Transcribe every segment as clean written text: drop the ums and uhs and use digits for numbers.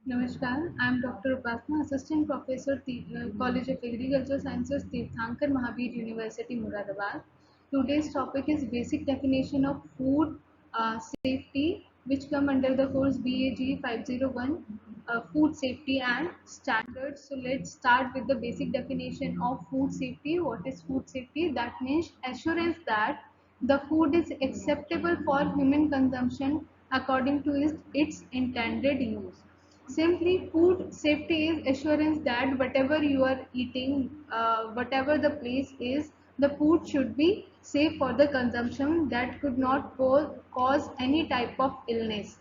Namaskar, I am Dr. Upasna, Assistant Professor, College of Agricultural Sciences, Tirthankar Mahabir University, Muradabad. Today's topic is basic definition of food safety, which come under the course BAG 501, food safety and standards. So let's start with the basic definition of food safety. What is food safety? That means assurance that the food is acceptable for human consumption according to its intended use. Simply, food safety is assurance that whatever you are eating, whatever the place is, the food should be safe for the consumption that could not cause any type of illness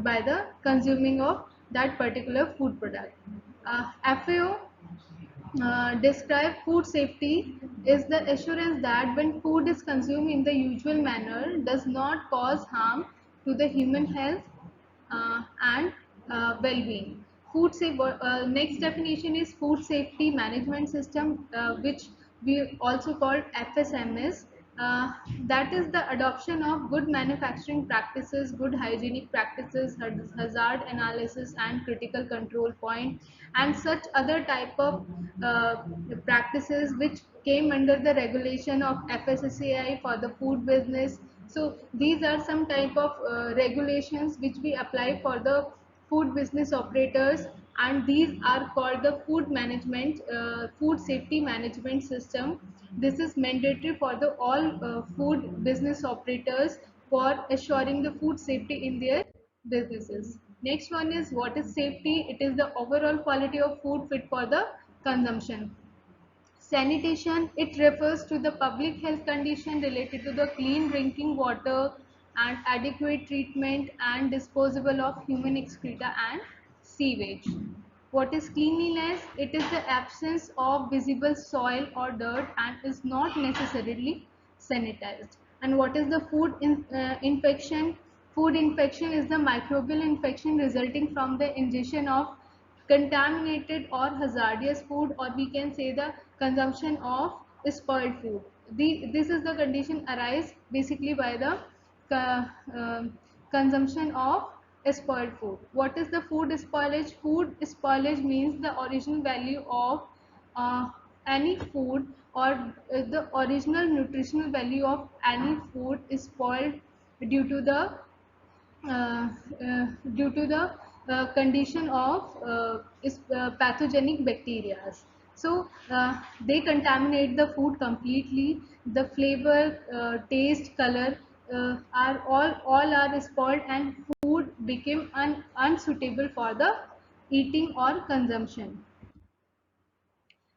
by the consuming of that particular food product. FAO describe food safety is the assurance that when food is consumed in the usual manner does not cause harm to the human health and well-being. Next definition is food safety management system, which we also call FSMS. Uh, that is the adoption of good manufacturing practices, good hygienic practices, hazard analysis, and critical control point, and such other type of uh, practices which came under the regulation of FSSAI for the food business. So these are some type of regulations which we apply for the food business operators, and these are called the food safety management system. This is mandatory for the all food business operators for assuring the food safety in their businesses. Next one is what is safety? It is the overall quality of food fit for the consumption. Sanitation, it refers to the public health condition related to the clean drinking water and adequate treatment and disposal of human excreta and sewage. What is cleanliness? It is the absence of visible soil or dirt and is not necessarily sanitized. And what is the infection? Food infection is the microbial infection resulting from the ingestion of contaminated or hazardous food, or we can say the consumption of spoiled food. This is the condition arise basically by the uh, um consumption of spoiled food. What is the food spoilage? Food spoilage means the original value of uh, any food, or the original nutritional value of any food is spoiled due to the uh, uh, condition of pathogenic bacteria. So they contaminate the food completely. The flavor, taste, color are all are spoiled, and food became unsuitable for the eating or consumption.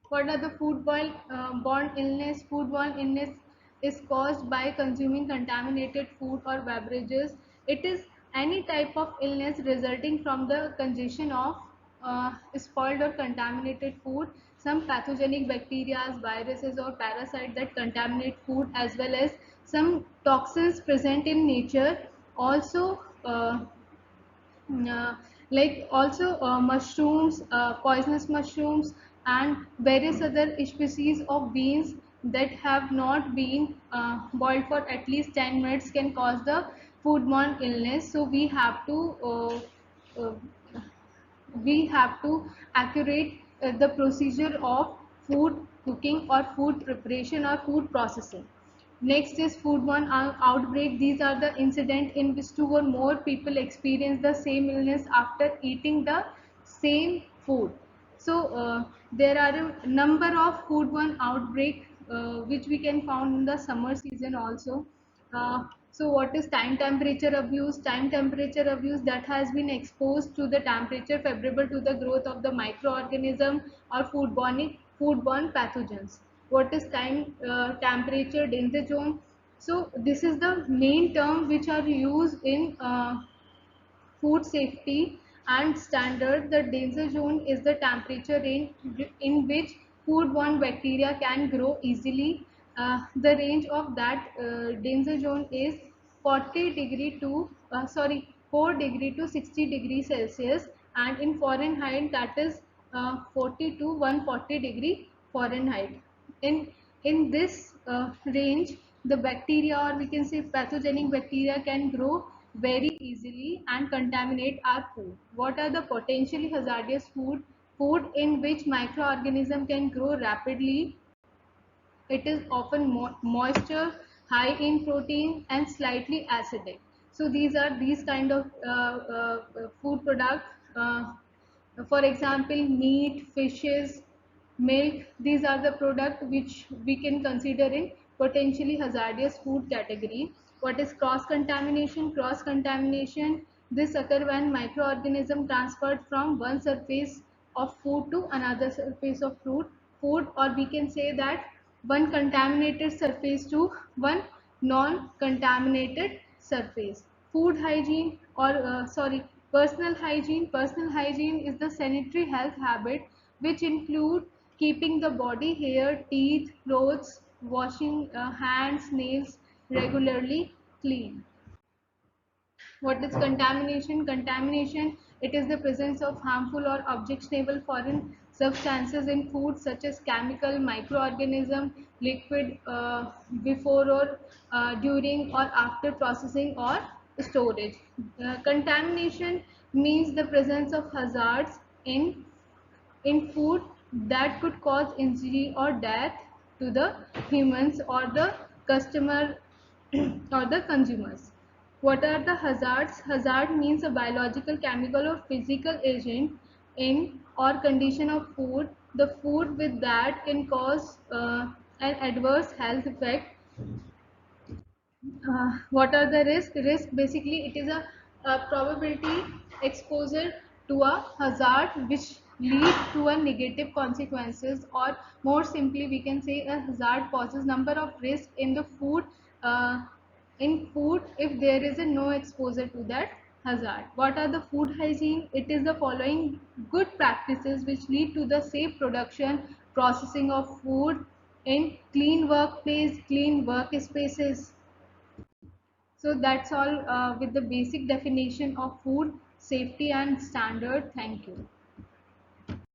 What are the borne illness? Foodborne illness is caused by consuming contaminated food or beverages. It is any type of illness resulting from the consumption of spoiled or contaminated food. Some pathogenic bacteria, viruses, or parasites that contaminate food, as well as some toxins present in nature. Also, uh, like also mushrooms, poisonous mushrooms, and various other species of beans that have not been boiled for at least 10 minutes can cause the foodborne illness. So uh, we have to accurate the procedure of food cooking or food preparation or food processing. Next is foodborne outbreak. These are the incident in which two or more people experience the same illness after eating the same food. So there are a number of foodborne outbreak which we can found in the summer season also. So what is time temperature abuse? Time temperature abuse, that has been exposed to the temperature favorable to the growth of the microorganism or foodborne pathogens. What is temperature danger zone? So this is the main term which are used in food safety and standard. The danger zone is the temperature range in which foodborne bacteria can grow easily. The range of that danger zone is 40 degree to 4 degree to 60 degree Celsius, and in Fahrenheit that is 40 to 140 degree Fahrenheit. In this range, the bacteria, or we can say pathogenic bacteria, can grow very easily and contaminate our food. What are the potentially hazardous food? Food in which microorganism can grow rapidly. It is often moisture, high in protein, and slightly acidic. So these kind of food products. For example, meat, fishes, milk. These are the products which we can consider in potentially hazardous food category. What is cross contamination? Cross contamination. This occur when microorganism transferred from one surface of food to another surface of food, or we can say that one contaminated surface to one non-contaminated surface. Food hygiene, or sorry, personal hygiene. Personal hygiene is the sanitary health habit which include keeping the body, hair, teeth, clothes, washing hands, nails regularly clean. What is contamination? Contamination, it is the presence of harmful or objectionable foreign substances in food such as chemical, microorganism, liquid, before or during or after processing or storage. Contamination means the presence of hazards in food that could cause injury or death to the humans or the customer or the consumers. What are the hazards? Hazard means a biological, chemical or physical agent in or condition of food. The food with that can cause an adverse health effect. What are the risks? Risk, basically it is a probability exposure to a hazard which lead to a negative consequences, or more simply we can say a hazard causes number of risk uh, in food if there is a no exposure to that hazard. What are the food hygiene? It is the following good practices which lead to the safe production, processing of food in clean workplace, clean workspaces. So that's all with the basic definition of food safety and standard. Thank you.